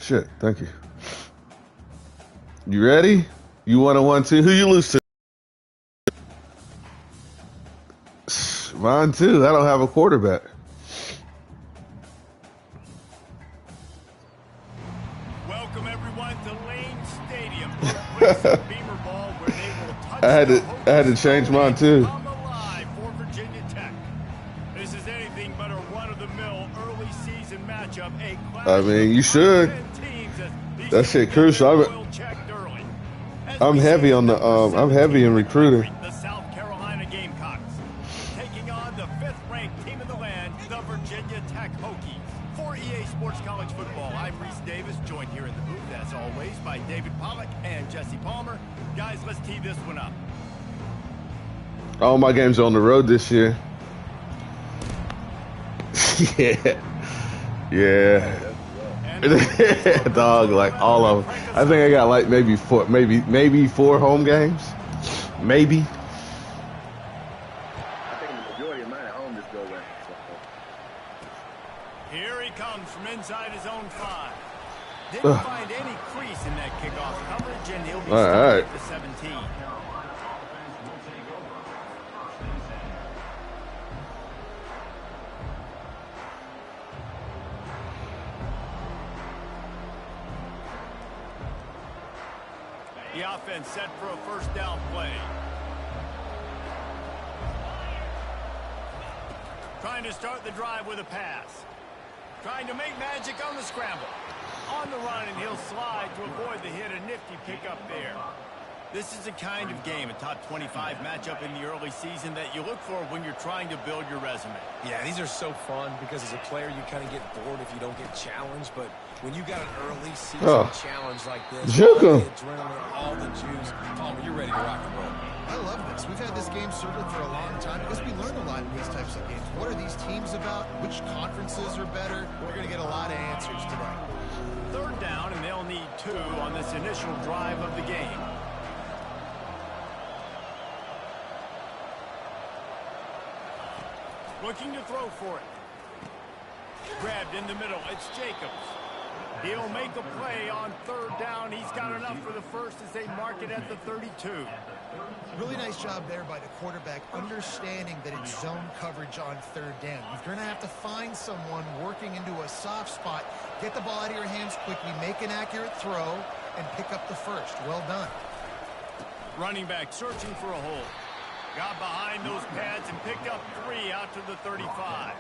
Shit, thank you. You ready? You won a 1-2. Who you lose to? Mine too. I don't have a quarterback. Welcome everyone to Lane Stadium, the Beamer Ball where they will touch I had to change mine too. come alive for Virginia Tech. This is anything but a run-of-the-mill early season matchup. I mean, you should. That shit crucial. I'm heavy on the I'm heavy in recruiting. The South Carolina Gamecocks taking on the 5th-ranked team in the land, the Virginia Tech Hokies. For EA Sports College Football, I'm Reese Davis, joined here in the booth as always by David Pollack and Jesse Palmer. Guys, let's tee this one up. All my games are on the road this year. Yeah. Dog, like all of them. I think I got like maybe four home games. Maybe. I think the majority of mine at home just go away. Here he comes from inside his own 5. Didn't find any crease in that kickoff coverage, and he'll be starting at the 17. The offense set for a first down play. Trying to start the drive with a pass. Trying to make magic on the scramble. On the run, and he'll slide to avoid the hit. A nifty pickup there. This is the kind of game, a top 25 matchup in the early season, that you look for when you're trying to build your resume. Yeah, these are so fun because as a player, you kind of get bored if you don't get challenged. But when you got an early season challenge like this, all the adrenaline, all the juice, Palmer, you're ready to rock and roll. I love this. We've had this game circled for a long time because we learn a lot in these types of games. What are these teams about? Which conferences are better? We're going to get a lot of answers today. 3rd down, and they'll need 2 on this initial drive of the game. Looking to throw for it. Grabbed in the middle. It's Jacobs. He'll make a play on 3rd down. He's got enough for the first as they mark it at the 32. Really nice job there by the quarterback, understanding that it's zone coverage on 3rd down. You're going to have to find someone working into a soft spot, get the ball out of your hands quickly, make an accurate throw, and pick up the first. Well done. Running back searching for a hole. Got behind those pads and picked up 3 out to the 35.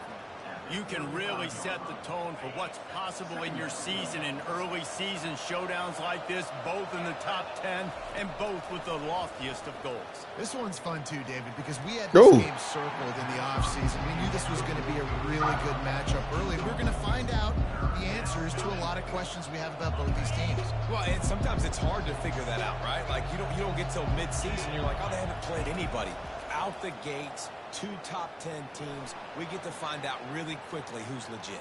You can really set the tone for what's possible in your season in early season showdowns like this, both in the top 10 and both with the loftiest of goals. This one's fun too, David, because we had this game circled in the offseason. We knew this was going to be a really good matchup early. We're going to find out the answers to a lot of questions we have about both these teams. Well, and sometimes it's hard to figure that out, right? Like you don't get till mid-season, you're like, oh, they haven't played anybody. Out the gates, 2 top 10 teams. We get to find out really quickly who's legit.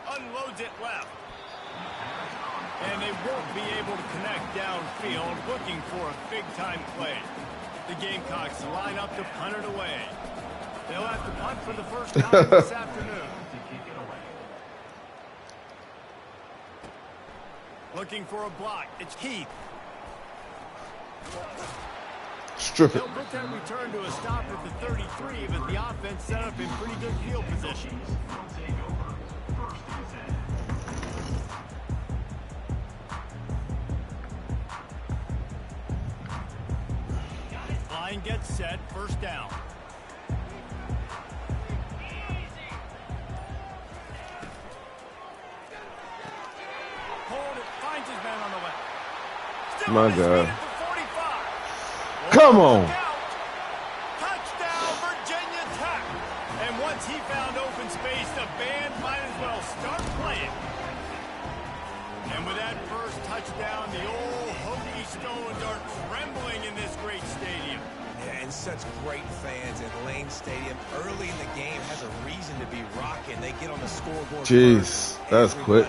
Unloads it left. And they won't be able to connect downfield, looking for a big-time play. The Gamecocks line up to punt it away. They'll have to punt for the first time this afternoon. Looking for a block. It's Keith. Strip it. They'll put that return to a stop at the 33, but the offense set up in pretty good field position. Line gets set, first down. Hold it, finds his man on the left. Still My on his feet God. at the 45. Come on. Touchdown, Virginia Tech. And once he found open space, the band might as well start playing. And with that first touchdown, the old Hokie Stones are trembling in this great stadium. Yeah, and such great fans in Lane Stadium. Early in the game has a reason to be rocking. They get on the scoreboard. Jeez, that's quick.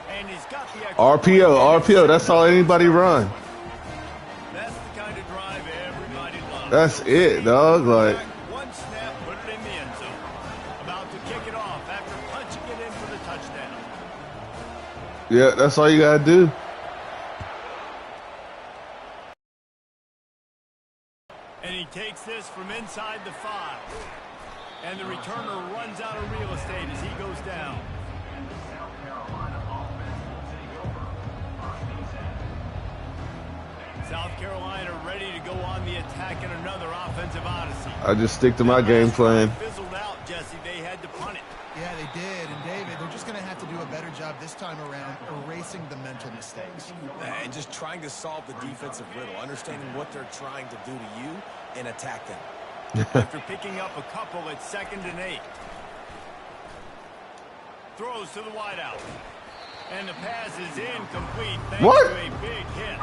And he's got the RPO, that's all anybody run. That's the kind of drive everybody loves. That's it, dog. Like, One snap, put it in the end zone. About Yeah, that's all you gotta do. And he takes this from inside the 5. And the returner runs out of real estate as he goes down. South Carolina ready to go on the attack in another offensive odyssey. I just stick to my game plan. Fizzled out, Jesse. They had to punt it. Yeah, they did. And, David, they're just going to have to do a better job this time around erasing the mental mistakes. And just trying to solve the defensive riddle, understanding what they're trying to do to you and attack them. After picking up a couple at 2nd and 8. Throws to the wideout. And the pass is incomplete thanks to a big hit.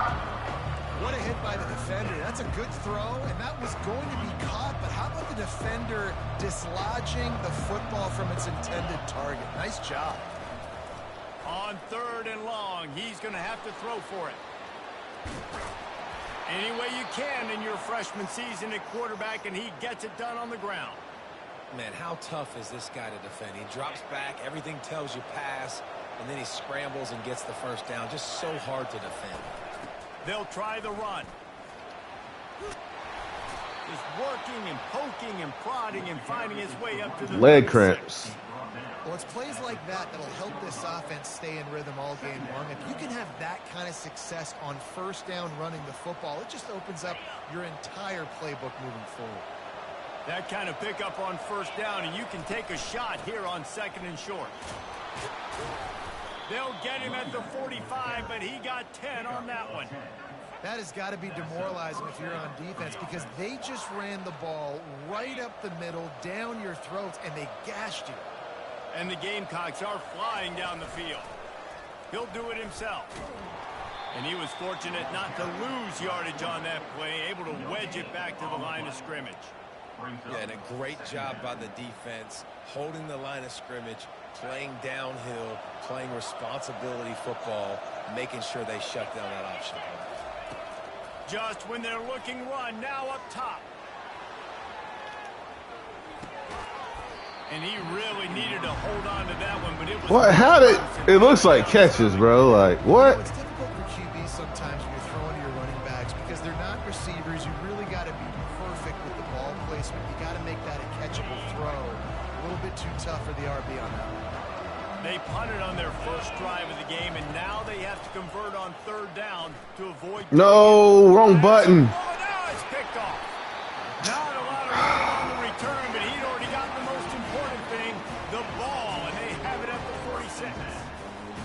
What a hit by the defender. That's a good throw, and that was going to be caught, but how about the defender dislodging the football from its intended target? Nice job. On 3rd and long, he's going to have to throw for it. Any way you can in your freshman season at quarterback, and he gets it done on the ground. Man, how tough is this guy to defend? He drops back, everything tells you pass, and then he scrambles and gets the first down. Just so hard to defend. They'll try the run. Just working and poking and prodding and finding his way up to the leg cramps. Well, it's plays like that that'll help this offense stay in rhythm all game long. If you can have that kind of success on 1st down running the football, it just opens up your entire playbook moving forward. That kind of pickup on 1st down, and you can take a shot here on 2nd and short. They'll get him at the 45, but he got 10 on that one. That has got to be demoralizing if you're on defense because they just ran the ball right up the middle, down your throats, and they gashed you. And the Gamecocks are flying down the field. He'll do it himself. And he was fortunate not to lose yardage on that play, able to wedge it back to the line of scrimmage. Yeah, and a great job by the defense, holding the line of scrimmage, playing downhill, playing responsibility football, making sure they shut down that option play. Just when they're looking run, now up top. And he really needed to hold on to that one, but it was... What? How did... It looks like catches, bro. Like, what? It's difficult for QBs sometimes when you're throwing to your running backs because they're not receivers. You really got to be perfect with the ball placement. You got to make that a catchable throw. A little bit too tough for the RB on that one. They punted on their first drive of the game, and now they have to convert on 3rd down to avoid... No, wrong button. Oh, now it's picked off. Not a lot of room on the return, but he'd already gotten the most important thing, the ball, and they have it at the 46.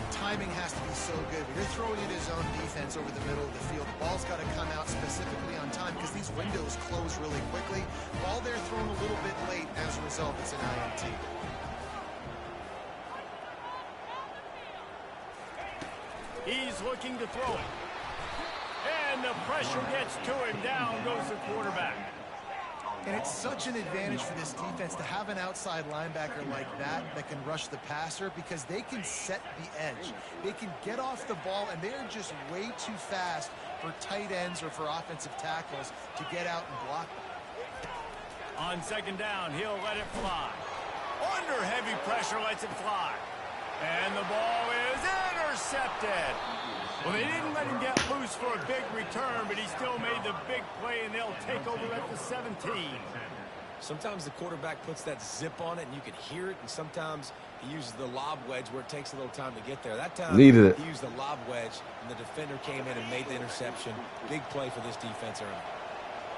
Timing has to be so good. When you're throwing into zone defense over the middle of the field, the ball's got to come out specifically on time because these windows close really quickly. Ball there thrown a little bit late. As a result, it's an INT. He's looking to throw it. And the pressure gets to him. Down goes the quarterback. And it's such an advantage for this defense to have an outside linebacker like that can rush the passer because they can set the edge. They can get off the ball, and they're just way too fast for tight ends or for offensive tackles to get out and block them. On 2nd down, he'll let it fly. Under heavy pressure, lets it fly. And the ball is intercepted. Well, they didn't let him get loose for a big return, but he still made the big play, and they'll take over at the 17. Sometimes the quarterback puts that zip on it, and you can hear it, and sometimes he uses the lob wedge where it takes a little time to get there. That time, Needed it. He used the lob wedge, and the defender came in and made the interception. Big play for this defense early.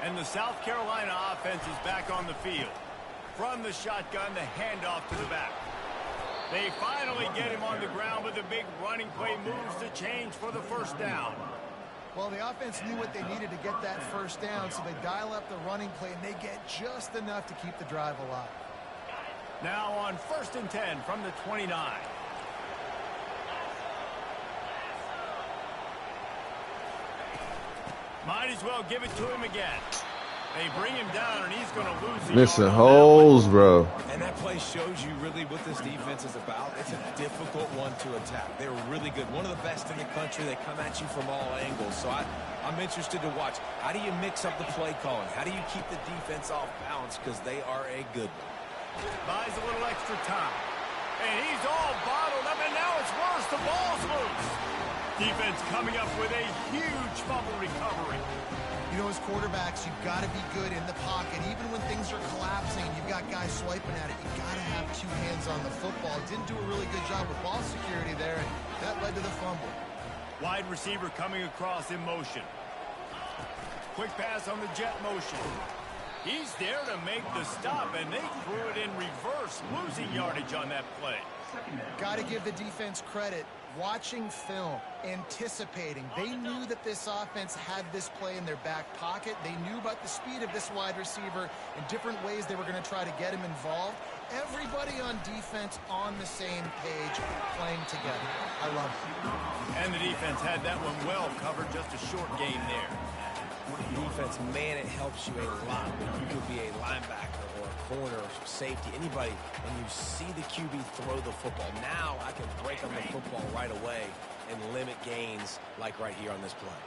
And the South Carolina offense is back on the field. From the shotgun, the handoff to the back. They finally get him on the ground, but the big running play moves the change for the 1st down. Well, the offense knew what they needed to get that 1st down, so they dial up the running play, and they get just enough to keep the drive alive. Now on 1st and 10 from the 29. Might as well give it to him again. They bring him down, and he's going to lose the Missing holes, bro. And that play shows you really what this defense is about. It's a difficult one to attack. They're really good. One of the best in the country. They come at you from all angles. So I'm interested to watch. How do you mix up the play calling? How do you keep the defense off balance? Because they are a good one. Buys a little extra time. And he's all bottled up, and now it's worse. The ball's loose. Defense coming up with a huge fumble recovery. You know, as quarterbacks, you've got to be good in the pocket. Even when things are collapsing, you've got guys swiping at it. You've got to have two hands on the football. Didn't do a really good job with ball security there, and that led to the fumble. Wide receiver coming across in motion. Quick pass on the jet motion. He's there to make the stop, and they threw it in reverse, losing yardage on that play. Got to give the defense credit. Watching film, anticipating. They knew that this offense had this play in their back pocket. They knew about the speed of this wide receiver and different ways they were going to try to get him involved. Everybody on defense on the same page, playing together. I love it. And the defense had that one well covered, just a short gain there. Defense, man, it helps you a lot when you could be a linebacker or a corner or safety, anybody, and you see the QB throw the football. Now I can break on the football right away and limit gains like right here on this play.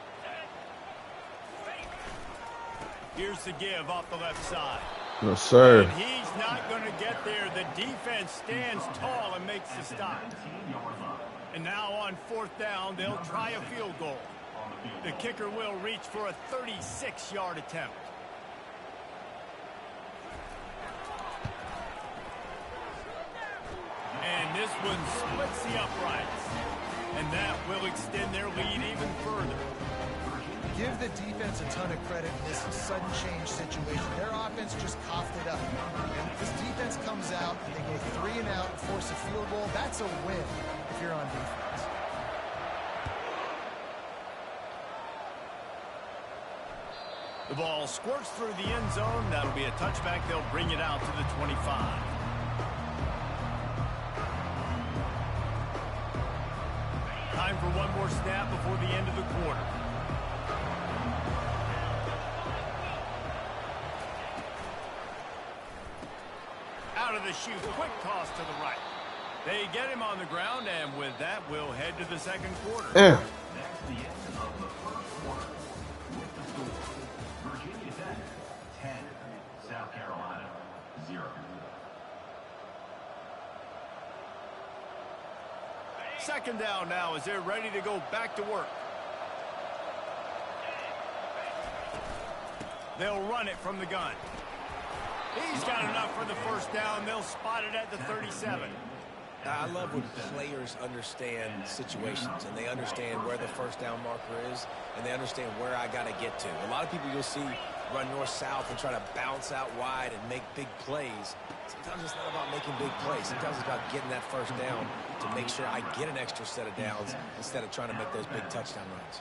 Here's the give off the left side. No, sir. And he's not going to get there. The defense stands tall and makes the stop. And now on 4th down, they'll try a field goal. The kicker will reach for a 36-yard attempt. And this one splits the uprights. And that will extend their lead even further. Give the defense a ton of credit in this sudden change situation. Their offense just coughed it up. And if this defense comes out and they go 3 and out and force a field goal, that's a win if you're on defense. The ball squirts through the end zone. That'll be a touchback. They'll bring it out to the 25. Time for one more snap before the end of the quarter. Out of the chute, quick toss to the right. They get him on the ground, and with that, we'll head to the second quarter. Yeah. Second down now as they're ready to go back to work. They'll run it from the gun. He's got enough for the first down. They'll spot it at the 37. I love when players understand situations and they understand where the first down marker is and they understand where I got to get to. A lot of people you'll see run north-south and try to bounce out wide and make big plays. Sometimes it's not about making big plays. Sometimes it's about getting that first down to make sure I get an extra set of downs instead of trying to make those big touchdown runs.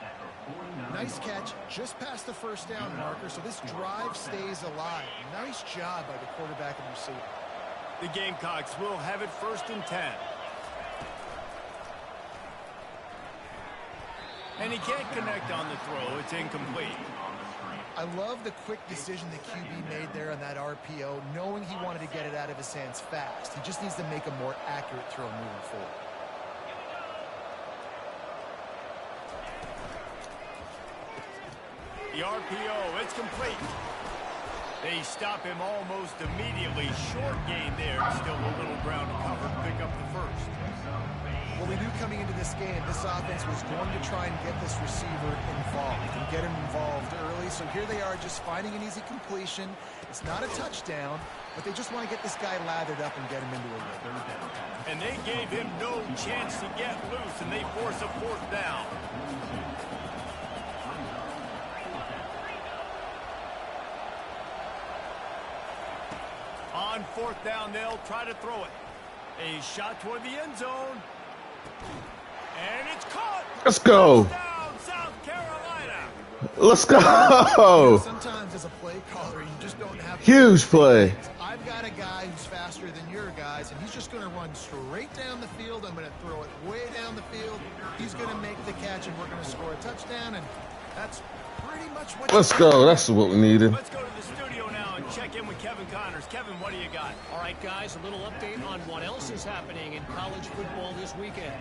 Nice catch, just past the first down marker, so this drive stays alive. Nice job by the quarterback and receiver. The Gamecocks will have it 1st and 10. And he can't connect on the throw. It's incomplete. I love the quick decision the QB made there on that RPO, knowing he wanted to get it out of his hands fast. He just needs to make a more accurate throw moving forward. The RPO, it's complete. They stop him almost immediately. Short gain there. Still a little ground to cover. Pick up the first. Well, we knew coming into this game, this offense was going to try and get this receiver involved and get him involved early. So here they are just finding an easy completion. It's not a touchdown, but they just want to get this guy lathered up and get him into a rhythm. And they gave him no chance to get loose, and they force a 4th down. On 4th down, they'll try to throw it. A shot toward the end zone. And it's caught. Let's go. Down, South Carolina. Let's go. Sometimes as a play caller, you just don't have... Huge play. I've got a guy who's faster than your guys, and he's just going to run straight down the field. I'm going to throw it way down the field. He's going to make the catch, and we're going to score a touchdown, and that's pretty much what... Let's go. That's what we needed. Let's go to the studio now and check in with Kevin Connors. Kevin, what do you got? All right, guys, a little update on what else is happening in college football this weekend.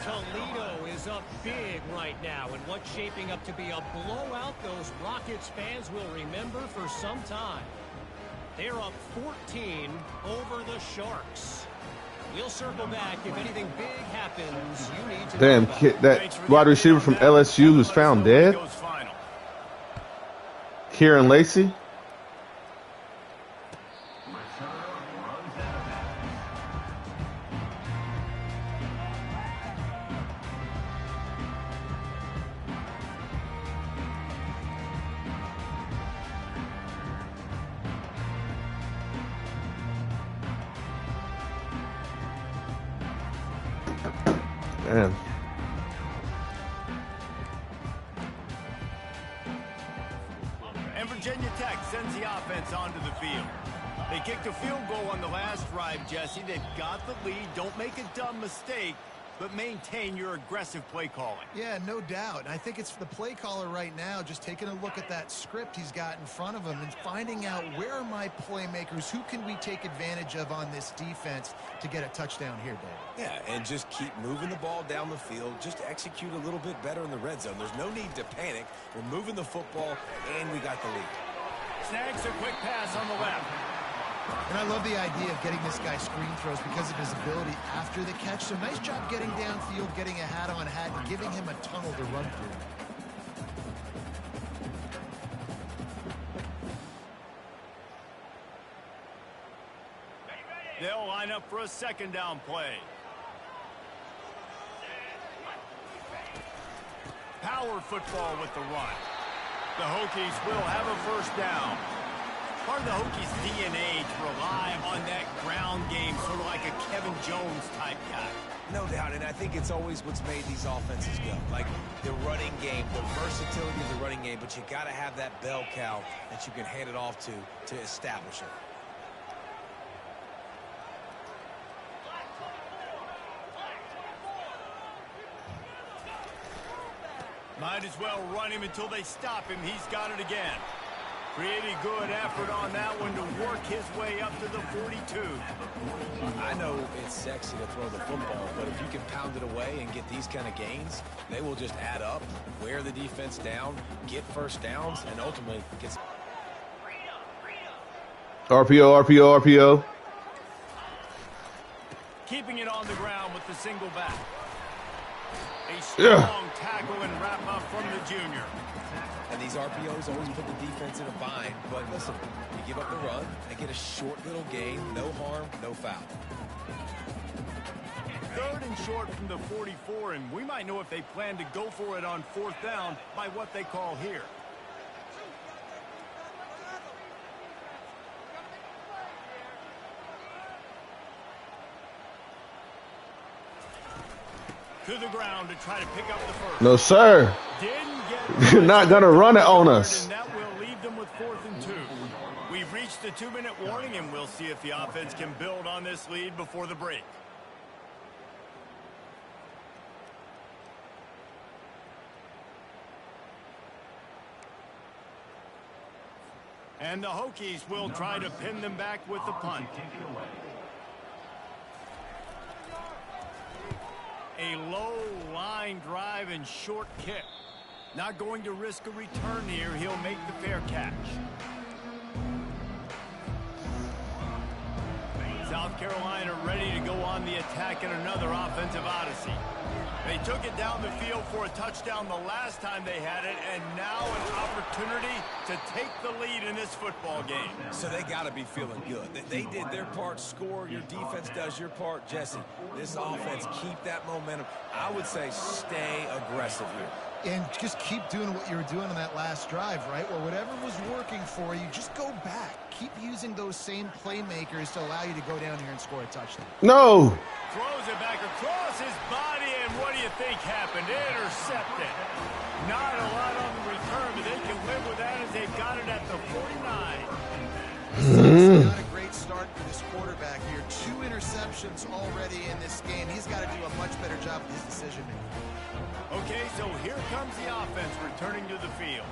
Toledo is up big right now, and what's shaping up to be a blowout those Rockets fans will remember for some time. They're up 14 over the Sharks. We'll circle back. If anything big happens, you need to Damn, kid, that wide receiver from LSU was found dead. Kieran Lacey. Damn. And Virginia Tech sends the offense onto the field. They kicked a field goal on the last drive, Jesse. They've got the lead. Don't make a dumb mistake, but maintain your aggressive play calling. Yeah, no doubt. I think it's the play caller right now just taking a look at that script he's got in front of him and finding out where are my playmakers, who can we take advantage of on this defense to get a touchdown here, Dave. Yeah, and just keep moving the ball down the field. Just execute a little bit better in the red zone. There's no need to panic. We're moving the football, and we got the lead. Snags a quick pass on the left. And I love the idea of getting this guy screen throws because of his ability after the catch. So nice job getting downfield, getting a hat-on-hat, and giving him a tunnel to run through. They'll line up for a second down play. Power football with the run. The Hokies will have a first down. Part of the Hokies' DNA to rely on that ground game, sort of like a Kevin Jones type guy. No doubt, and I think it's always what's made these offenses go. Like the running game, the versatility of the running game, but you got to have that bell cow that you can hand it off to establish it. Might as well run him until they stop him. He's got it again. Pretty good effort on that one to work his way up to the 42. I know it's sexy to throw the football, but if you can pound it away and get these kind of gains, they will just add up, wear the defense down, get first downs, and ultimately get... RPO. Keeping it on the ground with the single back. A strong tackle and wrap up from the junior. And these RPOs always put the defense in a bind. But listen, you give up the run, they get a short little gain, no harm, no foul. Third and short from the 44, and we might know if they plan to go for it on fourth down by what they call here. To the ground to try to pick up the first. No, sir. You're not going to run it on us. And that will leave them with 4th and 2. We've reached the 2-minute warning, and we'll see if the offense can build on this lead before the break. And the Hokies will try to pin them back with the punt. A low line drive and short kick. Not going to risk a return here. He'll make the fair catch. South Carolina ready to go on the attack in another offensive odyssey. They took it down the field for a touchdown the last time they had it, and now an opportunity to take the lead in this football game. So they got to be feeling good. They did their part, score. Your defense does your part. Jesse, this offense, keep that momentum. I would say stay aggressive here. And just keep doing what you were doing on that last drive, right? Well, whatever was working for you, just go back. Keep using those same playmakers to allow you to go down here and score a touchdown. No. Throws it back across his body, and what do you think happened? Intercepted. Not a lot on the return, but they can live with that as they've got it at the 49. Not a great start for this quarterback here. 2 interceptions already in this game. He's got to do a much better job with his decision-making. Okay, so here comes the offense returning to the field.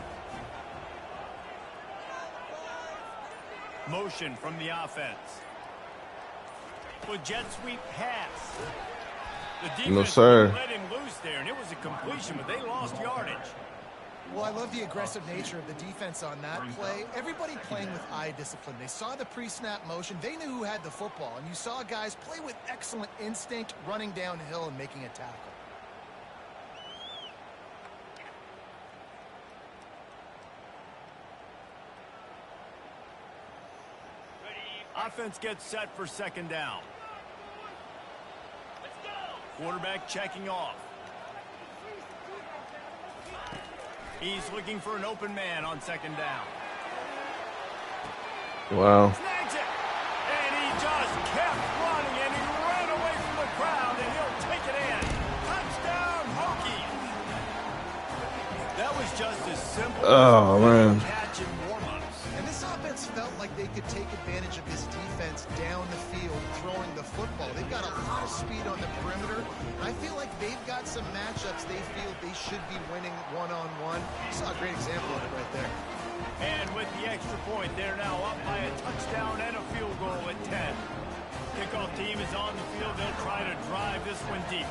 Motion from the offense. A jet sweep pass. The defense No, sir. let him loose there, and it was a completion, but they lost yardage. Well, I love the aggressive nature of the defense on that play. Everybody playing with eye discipline. They saw the pre-snap motion. They knew who had the football. And you saw guys play with excellent instinct, running downhill and making a tackle. Offense gets set for second down. Quarterback checking off. He's looking for an open man on second down. Wow. Snags it. And he just kept running, and he ran away from the crowd, and he'll take it in. Touchdown, Hokies. That was just as simple as catch and warm-ups. And this offense felt like they could take advantage of this defense down the field throwing the football. They've got a lot of speed on the perimeter. And I feel like they've got some matchups they feel they should be winning one-on-one. You saw a great example of it right there. And with the extra point, they're now up by a touchdown and a field goal at 10. Kickoff team is on the field. They'll try to drive this one deep.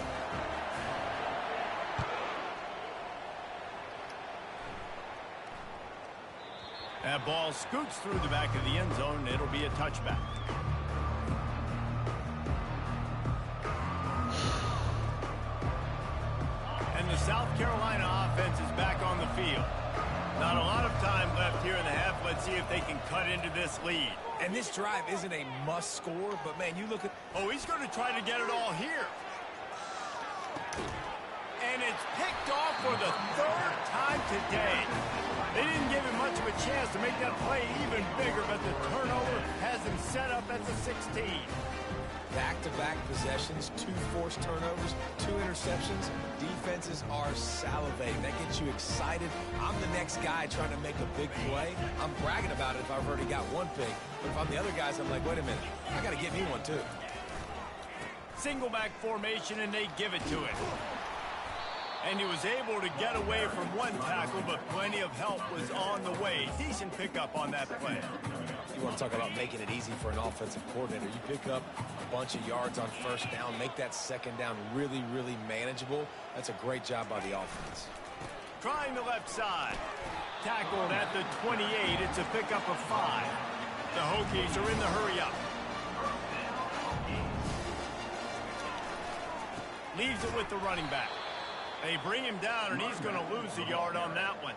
That ball scoots through the back of the end zone. It'll be a touchback. And the South Carolina offense is back on the field. Not a lot of time left here in the half. Let's see if they can cut into this lead. And this drive isn't a must score, but man, you look at... Oh, he's going to try to get it all here. And it's picked off for the third time today. They didn't give him much of a chance to make that play even bigger, but the turnover has him set up at the 16. Back-to-back possessions, 2 forced turnovers, 2 interceptions. Defenses are salivating. That gets you excited. I'm the next guy trying to make a big play. I'm bragging about it if I've already got one pick. But if I'm the other guys, I'm like, wait a minute, I got to get me one too. Single back formation, and they give it to him. And he was able to get away from one tackle, but plenty of help was on the way. Decent pickup on that play. You want to talk about making it easy for an offensive coordinator. You pick up a bunch of yards on first down, make that second down really, really manageable. That's a great job by the offense. Trying the left side. Tackled at the 28. It's a pickup of 5. The Hokies are in the hurry-up. Leaves it with the running back. They bring him down, and he's going to lose a yard on that one.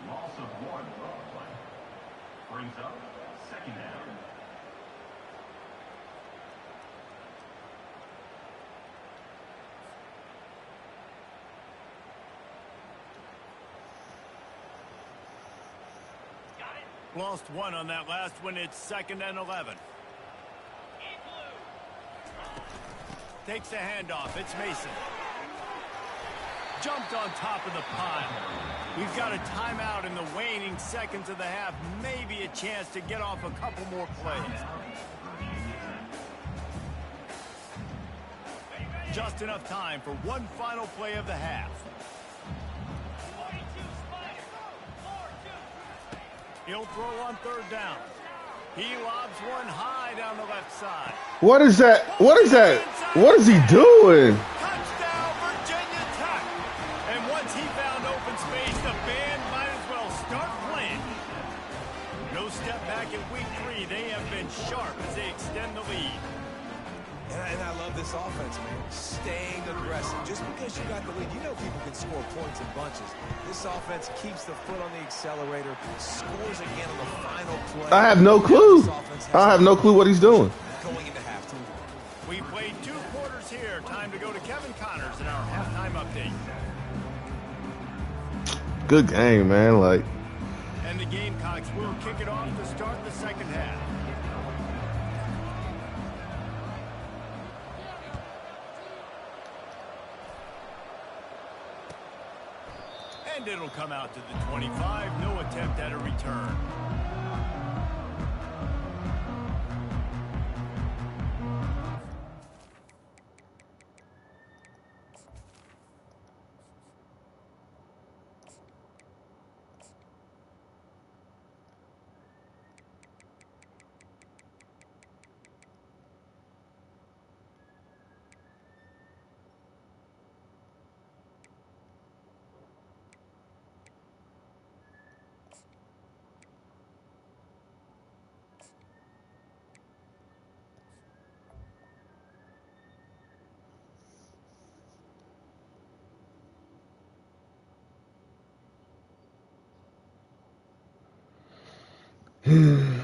Loss of 1 play. Brings up second down. Lost 1 on that last one. It's 2nd and 11. Takes the handoff. It's Mason. Jumped on top of the pile. We've got a timeout in the waning seconds of the half. Maybe a chance to get off a couple more plays. Just enough time for one final play of the half. He'll throw on 3rd down. He lobs one high down the left side. What is that? What is that? What is he doing? Touchdown, Virginia Tech. And once he found open space, the band might as well start playing. No step back in week 3. They have been sharp as they extend the lead. And I love this offense, man. Staying aggressive. Just because you got the lead, you know people can score points in bunches. This offense keeps the foot on the accelerator, scores again on the final play. I have no clue. I have no clue what he's doing. Going into halftime. We played 2 quarters here. Time to go to Kevin Connors in our halftime update. Good game, man. Like, And the Gamecocks will kick it off to start the second half. And it'll come out to the 25. No attempt at a return. And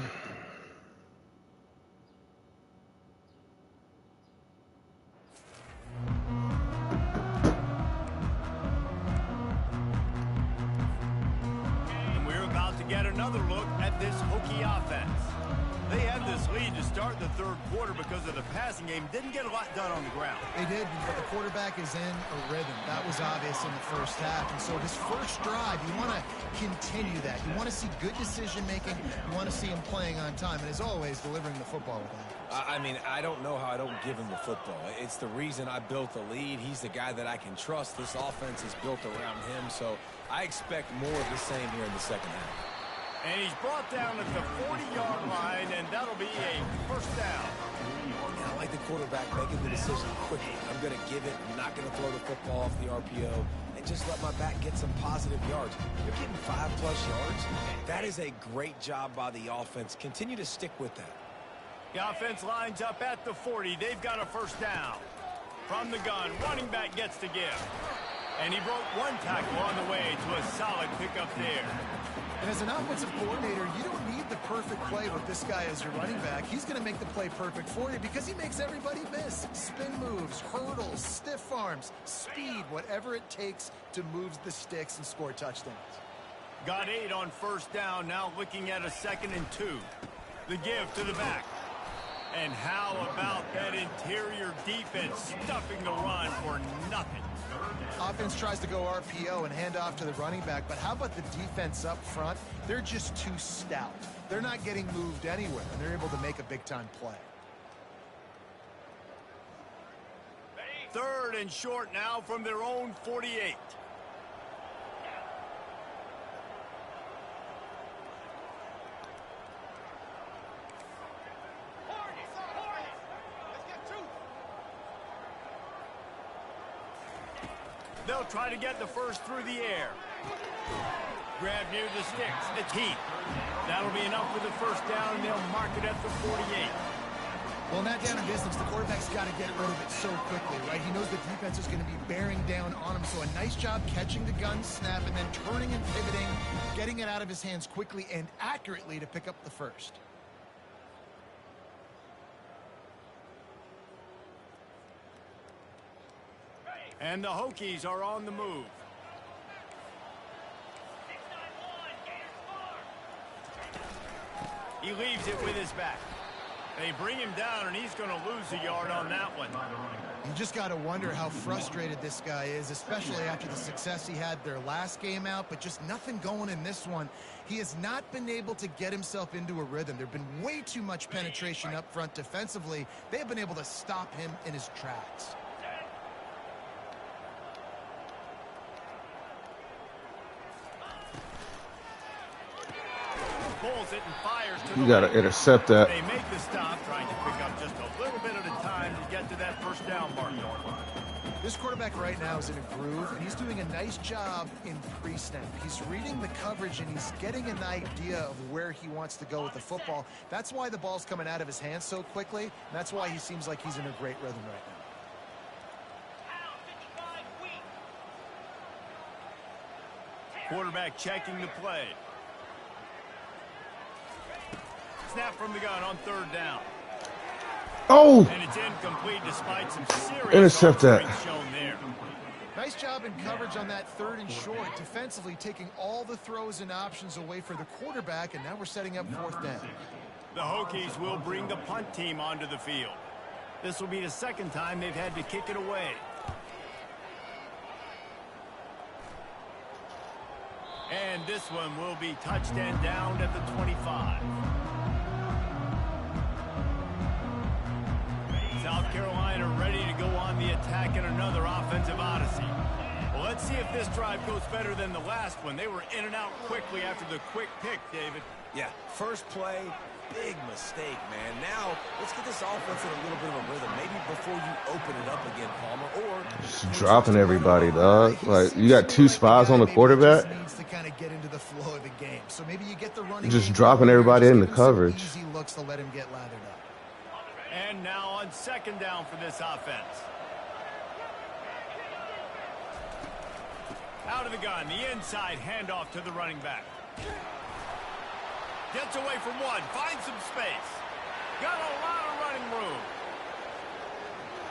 we're about to get another look at this Hokie offense. They had this lead to start the third quarter because of the passing game. Didn't get a lot done on the ground. They did, but the quarterback is in a rhythm. That was obvious in the first half. And so his first drive, you want to continue that. You want to see good decision-making. You want to see him playing on time. And as always, delivering the football with him. I mean, I don't know how I don't give him the football. It's the reason I built the lead. He's the guy that I can trust. This offense is built around him. So I expect more of the same here in the second half. And he's brought down at the 40-yard line, and that'll be a first down. I like the quarterback making the decision quickly. I'm going to give it. I'm not going to throw the football off the RPO and just let my back get some positive yards. They're getting 5+ yards. That is a great job by the offense. Continue to stick with that. The offense lines up at the 40. They've got a first down. From the gun, running back gets to give. And he broke one tackle on the way to a solid pickup there. And as an offensive coordinator, you don't need the perfect play with this guy as your running back. He's going to make the play perfect for you because he makes everybody miss. Spin moves, hurdles, stiff arms, speed, whatever it takes to move the sticks and score touchdowns. Got 8 on first down, now looking at a 2nd and 2. The give to the back. And how about that interior defense stuffing the run for nothing? Offense tries to go RPO and hand off to the running back, but how about the defense up front? They're just too stout. They're not getting moved anywhere, and they're able to make a big-time play. 3rd and short now from their own 48. They'll try to get the first through the air. Grab near the sticks. It's Heath. That'll be enough for the first down, and they'll mark it at the 48. Well, in that down in business, the quarterback's got to get rid of it so quickly, right? He knows the defense is going to be bearing down on him, so a nice job catching the gun snap and then turning and pivoting, getting it out of his hands quickly and accurately to pick up the first. And the Hokies are on the move. He leaves it with his back. They bring him down, and he's going to lose a yard on that one. You just got to wonder how frustrated this guy is, especially after the success he had their last game out, but just nothing going in this one. He has not been able to get himself into a rhythm. There have been way too much penetration up front defensively. They have been able to stop him in his tracks. Pulls it and fires to You the gotta right. intercept that. They make the stop, trying to pick up just a little bit at a time to get to that first down mark. This quarterback right now is in a groove, and he's doing a nice job in pre-snap. He's reading the coverage, and he's getting an idea of where he wants to go with the football. That's why the ball's coming out of his hands so quickly, and that's why he seems like he's in a great rhythm right now. Quarterback checking the play. Snap from the gun on 3rd down. Oh! And it's incomplete despite some serious Intercept that. arm strength shown there. Nice job in coverage on that 3rd and short, defensively taking all the throws and options away for the quarterback, and now we're setting up 4th down. The Hokies will bring the punt team onto the field. This will be the 2nd time they've had to kick it away. And this one will be touched and down at the 25. South Carolina ready to go on the attack in another offensive odyssey. Well, let's see if this drive goes better than the last one. They were in and out quickly after the quick pick, David. Yeah, first play, big mistake, man. Now, let's get this offense in a little bit of a rhythm. Maybe before you open it up again, Palmer, or Just dropping everybody, dog. Like, you got 2 spies on the quarterback. Needs to kind of get into the flow of the game. So maybe you get the running Just game dropping going, everybody just in the give him some coverage. Easy looks to let him get lathered up. And now on 2nd down for this offense. Out of the gun, the inside handoff to the running back. Gets away from one. Finds some space. Got a lot of running room.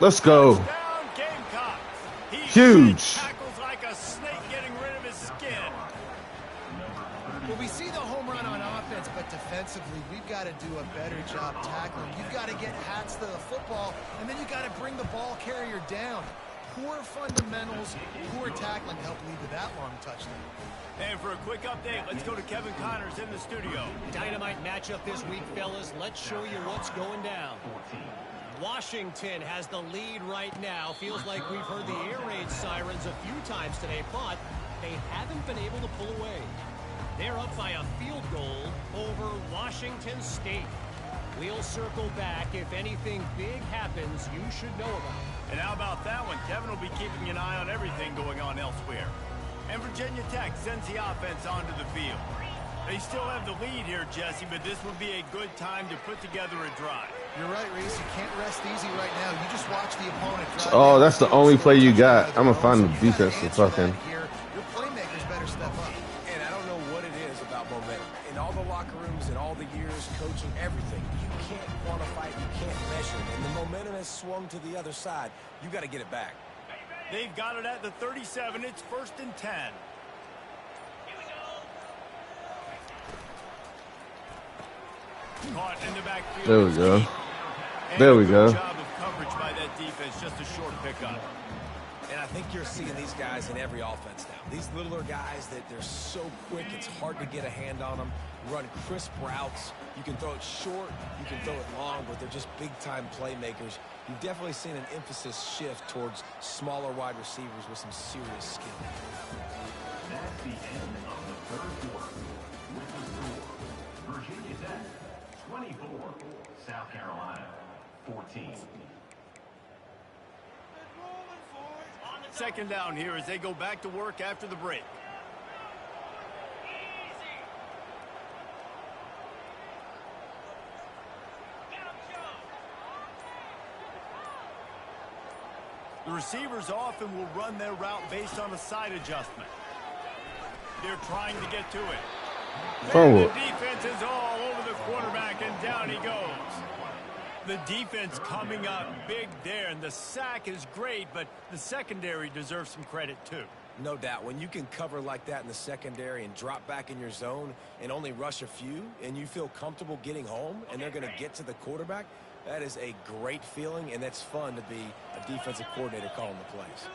Let's go. Touchdown, Gamecocks. He Huge. tackles like a snake getting rid of his skin. Well, we see the home run on offense, but defensively, we've got to do a better job tackling. You've got to get hats to the football, and then you've got to bring the ball carrier down. Poor fundamentals, poor tackling help lead to that long touchdown. And for a quick update, let's go to Kevin Connors in the studio. Dynamite matchup this week, fellas. Let's show you what's going down. Washington has the lead right now. Feels like we've heard the air raid sirens a few times today, but they haven't been able to pull away. They're up by a field goal over Washington State. We'll circle back. If anything big happens, you should know about it. And how about that one? Kevin will be keeping an eye on everything going on elsewhere. And Virginia Tech sends the offense onto the field. They still have the lead here, Jesse, but this would be a good time to put together a drive. You're right, Reese. You can't rest easy right now. You just watch the opponent drive. Oh, that's the only play you got. I'm gonna find the defense to fucking. Your playmakers better step up. And I don't know what it is about momentum. In all the locker rooms and all the years coaching everything, you can't quantify it, you can't measure it. And the momentum has swung to the other side. You got to get it back. They've got it at the 37. It's 1st and 10. Caught in the backfield. There we go. And There a we good go. job of coverage by that defense. Just a short pickup. And I think you're seeing these guys in every offense now. These littler guys that they're so quick, it's hard to get a hand on them. Run crisp routes. You can throw it short, you can throw it long, but they're just big-time playmakers. You've definitely seen an emphasis shift towards smaller wide receivers with some serious skill. That's the end of the third quarter. With the score, Virginia Tech 24, South Carolina 14. Second down here as they go back to work after the break. The receivers often will run their route based on a side adjustment. They're trying to get to it. Forward. The defense is all over the quarterback, and down he goes. The defense coming up big there, and the sack is great, but the secondary deserves some credit too. No doubt. When you can cover like that in the secondary and drop back in your zone and only rush a few, and you feel comfortable getting home, and they're going to get to the quarterback, that is a great feeling, and that's fun to be a defensive coordinator calling the plays.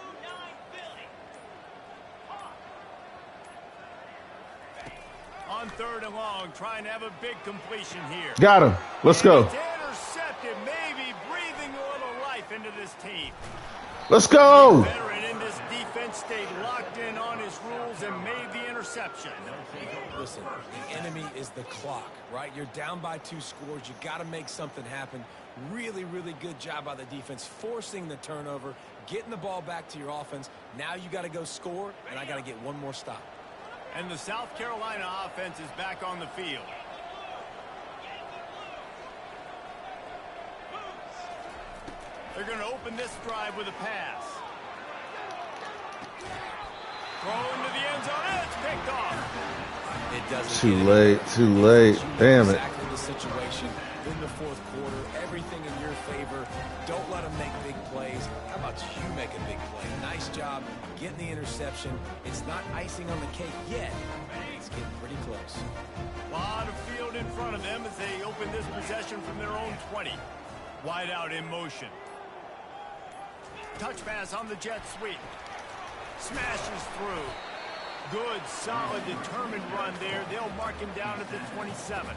On 3rd and long, trying to have a big completion here. Got him. Let's go. It's intercepted, maybe breathing a little life into this team. Let's go. Veteran in this defense stayed locked in on his rules and made the interception. Listen, the enemy is the clock, right? You're down by 2 scores. You got to make something happen. Really, really good job by the defense, forcing the turnover, getting the ball back to your offense. Now you got to go score, and I got to get one more stop. And the South Carolina offense is back on the field. They're going to open this drive with a pass. Throw into the end zone, and it's picked off. It doesn't Too late. Too late. Damn it. Exactly the situation in the 4th quarter. Everything in your favor. Don't let them make big plays. How about you make a big play? Nice job getting the interception. It's not icing on the cake yet, but it's getting pretty close. A lot of field in front of them as they open this possession from their own 20. Wide out in motion. Touch pass on the jet sweep. Smashes through. Good, solid, determined run there. They'll mark him down at the 27.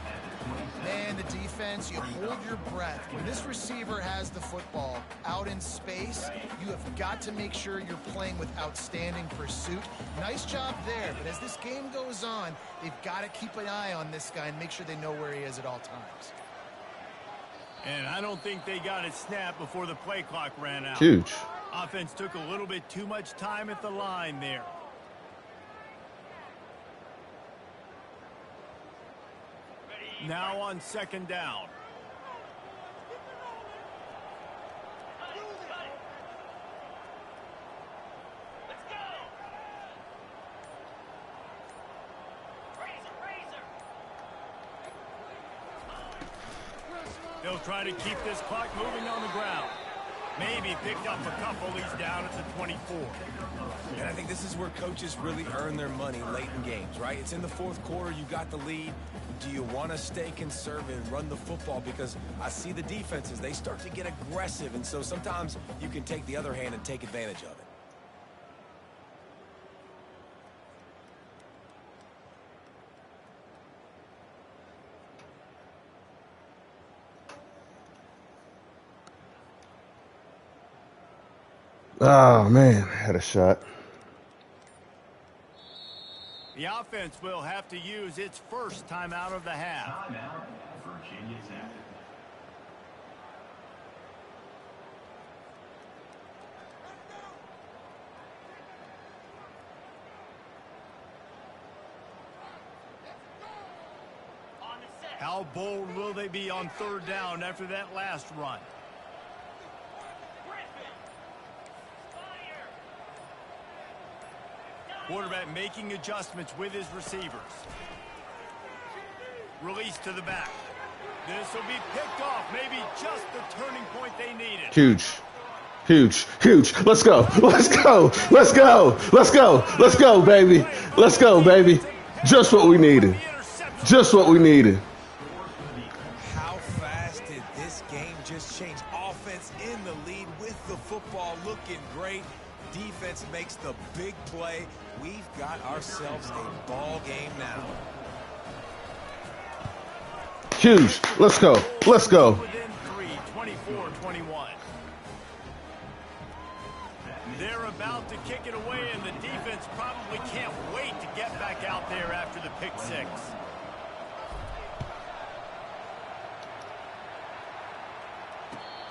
Man, the defense, you hold your breath. When this receiver has the football out in space, you have got to make sure you're playing with outstanding pursuit. Nice job there, but as this game goes on, they've got to keep an eye on this guy and make sure they know where he is at all times. And I don't think they got it snapped before the play clock ran out. Huge. Offense took a little bit too much time at the line there. Now on 2nd down. They'll try to keep this clock moving on the ground. Maybe picked up a couple. He's down at the 24. And I think this is where coaches really earn their money late in games, right? It's in the fourth quarter. You got the lead. Do you want to stay conservative and run the football? Because I see the defenses, they start to get aggressive. And so sometimes you can take the other hand and take advantage of it. Oh, man. Had a shot. The offense will have to use its first timeout of the half. Timeout, Virginia Tech. How bold will they be on third down after that last run? Quarterback making adjustments with his receivers. Release to the back. This will be picked off. Maybe just the turning point they needed. Huge. Huge. Huge. Let's go. Let's go. Let's go. Let's go. Let's go, baby. Let's go, baby. Just what we needed. Just what we needed. How fast did this game just change? Offense in the lead with the football looking great. Defense makes the big play. We've got ourselves a ball game now. Huge. Let's go. Let's go. Within 3, 24-21. They're about to kick it away, and the defense probably can't wait to get back out there after the pick six.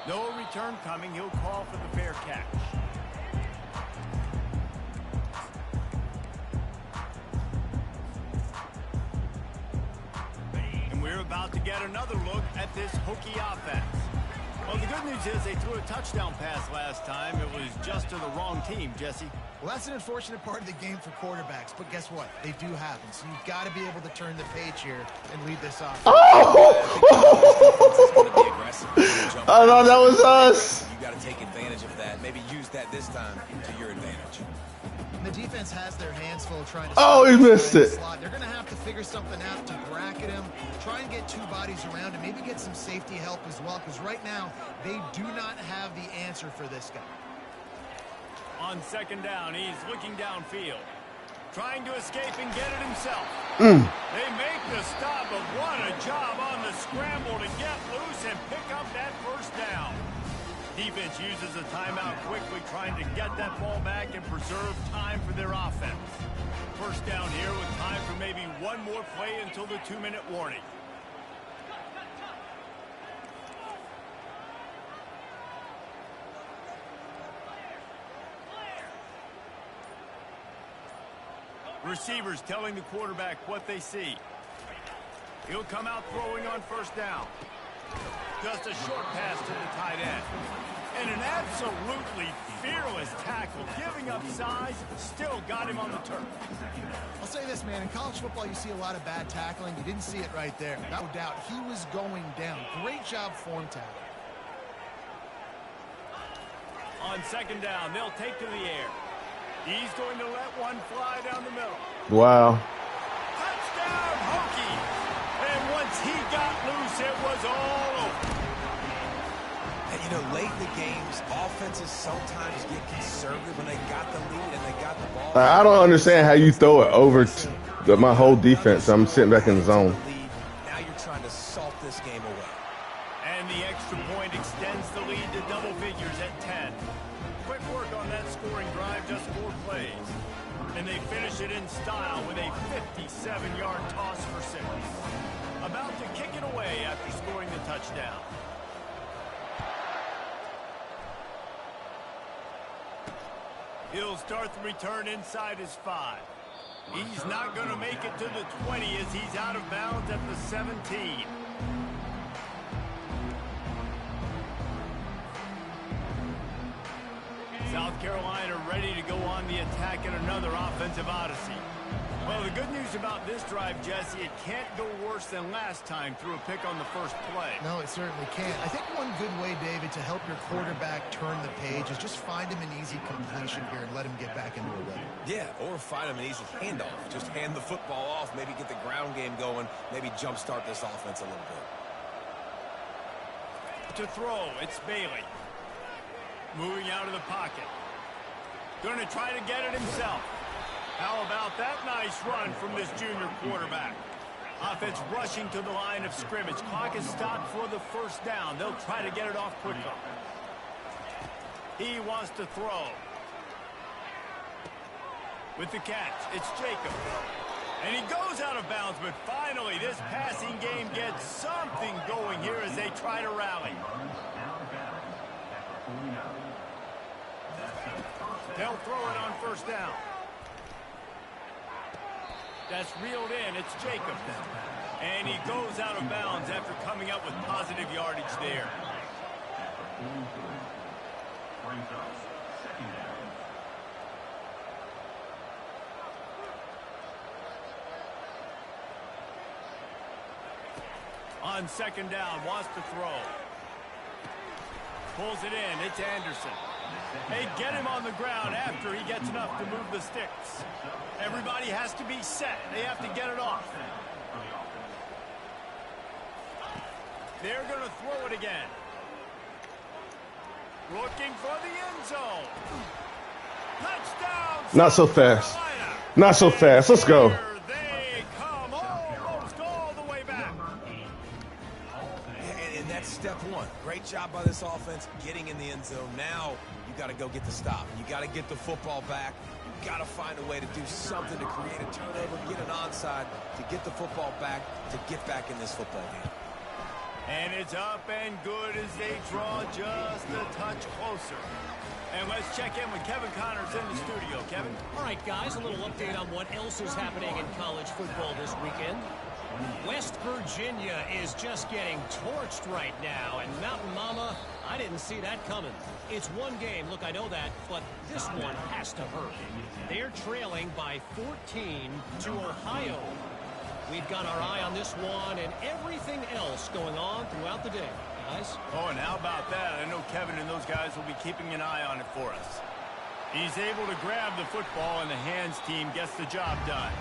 No return coming. He'll call for the fair catch. We're about to get another look at this Hokie offense. Well, the good news is they threw a touchdown pass last time. It was just to the wrong team, Jesse. Well, that's an unfortunate part of the game for quarterbacks, but guess what? They do happen, so you've got to be able to turn the page here and lead this off. I thought that was us. You got to take advantage of that. Maybe use that this time to your advantage. And the defense has their hands full trying to... Oh, he missed it. They're going to have to figure something out to bracket him, try and get two bodies around him, maybe get some safety help as well, because right now they do not have the answer for this guy. On second down, he's looking downfield, trying to escape and get it himself. They make the stop, but what a job on the scramble to get loose and pick up that first down. Defense uses a timeout quickly, trying to get that ball back and preserve time for their offense. First down here with time for maybe one more play until the 2-minute warning. Receivers telling the quarterback what they see. He'll come out throwing on first down. Just a short pass to the tight end. And an absolutely fearless tackle, giving up size, still got him on the turf. I'll say this, man, in college football you see a lot of bad tackling. You didn't see it right there. No doubt, he was going down. Great job form tackle. On second down, they'll take to the air. He's going to let one fly down the middle. Wow. Touchdown, Hokie! And once he got loose, it was all over. And, you know, late in the games, offenses sometimes get conservative when they got the lead and they got the ball. I don't understand how you throw it over to my whole defense. I'm sitting back in the zone. Now you're trying to salt this game away. And the extra point extends the lead to double figures at 10. Quick work on that scoring drive, just 4 plays. And they finish it in style with a 57-yard toss for 6. About to kick it away after scoring the touchdown. He'll start the return inside his 5. He's not going to make it to the 20 as he's out of bounds at the 17. South Carolina ready to go on the attack in another offensive odyssey. Well, the good news about this drive, Jesse, it can't go worse than last time through a pick on the first play. No, it certainly can't. I think one good way, David, to help your quarterback turn the page is just find him an easy completion here and let him get back into a rhythm. Yeah, or find him an easy handoff. Just hand the football off, maybe get the ground game going, maybe jumpstart this offense a little bit. To throw, it's Bailey. Moving out of the pocket. Going to try to get it himself. How about that nice run from this junior quarterback? Offense rushing to the line of scrimmage. Clock is stopped for the first down. They'll try to get it off quickly. He wants to throw. With the catch, it's Jacob. And he goes out of bounds, but finally this passing game gets something going here as they try to rally. They'll throw it on first down. That's reeled in. It's Jacob. And he goes out of bounds after coming up with positive yardage there. On second down, wants to throw. Pulls it in. It's Anderson. They get him on the ground after he gets enough to move the sticks. Everybody has to be set. They have to get it off. They're going to throw it again. Looking for the end zone. Touchdown! Not so fast. Not so fast. Let's go. They come almost all the way back. And that's step one. Great job by this offense getting in the end zone. Now you got to go get the stop. You got to get the football back. You got to find a way to do something to create a turnover, get an onside, to get the football back, to get back in this football game. And it's up and good as they draw just a touch closer. And let's check in with Kevin Connors in the studio. Kevin? All right, guys, a little update on what else is happening in college football this weekend. West Virginia is just getting torched right now, and Mountain Mama, I didn't see that coming. It's one game, look, I know that, but this one has to hurt. They're trailing by 14 to Ohio. We've got our eye on this one and everything else going on throughout the day, guys. Oh, and how about that? I know Kevin and those guys will be keeping an eye on it for us. He's able to grab the football, and the hands team gets the job done.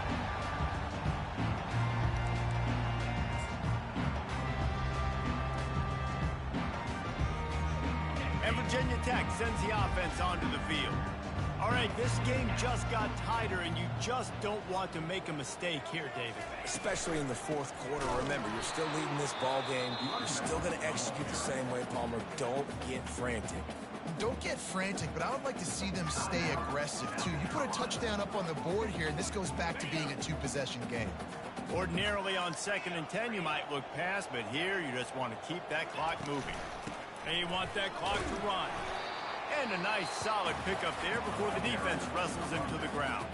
And Virginia Tech sends the offense onto the field. All right, this game just got tighter, and you just don't want to make a mistake here, David. Especially in the fourth quarter. Remember, you're still leading this ball game. You're still going to execute the same way, Palmer. Don't get frantic. Don't get frantic, but I would like to see them stay aggressive, too. You put a touchdown up on the board here, and this goes back to being a two-possession game. Ordinarily on 2nd and 10, you might look past, but here you just want to keep that clock moving. And you want that clock to run. And a nice solid pickup there before the defense wrestles him to the ground.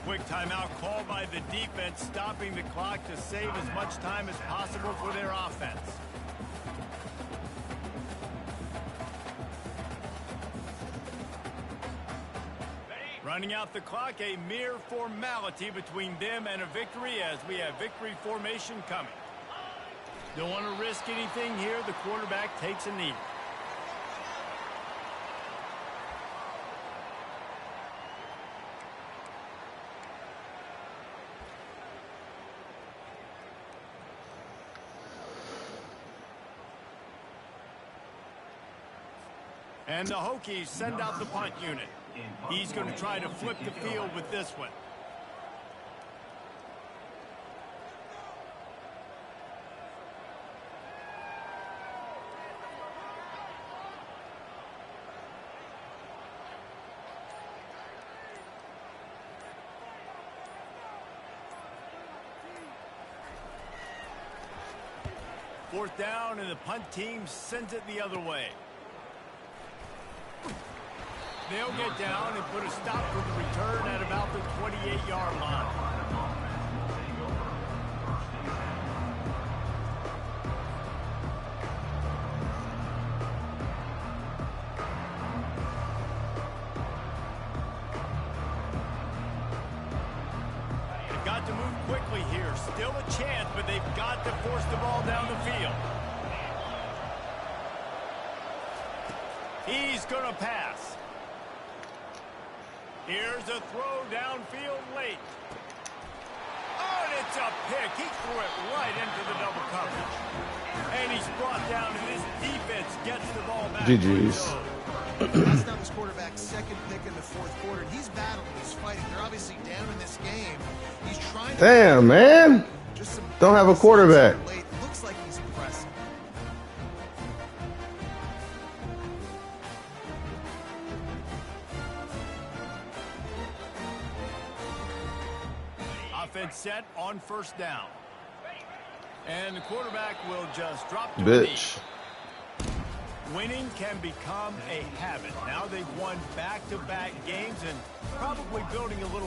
Quick timeout called by the defense, stopping the clock to save as much time as possible for their offense. Running out the clock, a mere formality between them and a victory as we have victory formation coming. Don't want to risk anything here. The quarterback takes a knee. And the Hokies send out the punt unit. He's going to try to flip the field with this one. Fourth down, and the punt team sends it the other way. They'll get down and put a stop for the return at about the 28-yard line. There's still a chance, but they've got to force the ball down the field. He's going to pass. Here's a throw downfield late. Oh, and it's a pick. He threw it right into the double coverage. And he's brought down, and his defense gets the ball back. GG's. That's now this quarterback's second pick in the fourth quarter. And he's battling, he's fighting. They're obviously down in this game. He's trying to... Damn, man. Just some Don't have a quarterback. late. Looks like he's pressing. Offense set on first down. And the quarterback will just drop to Bitch. a knee. Winning can become a habit. Now they've won back-to-back games and probably building a little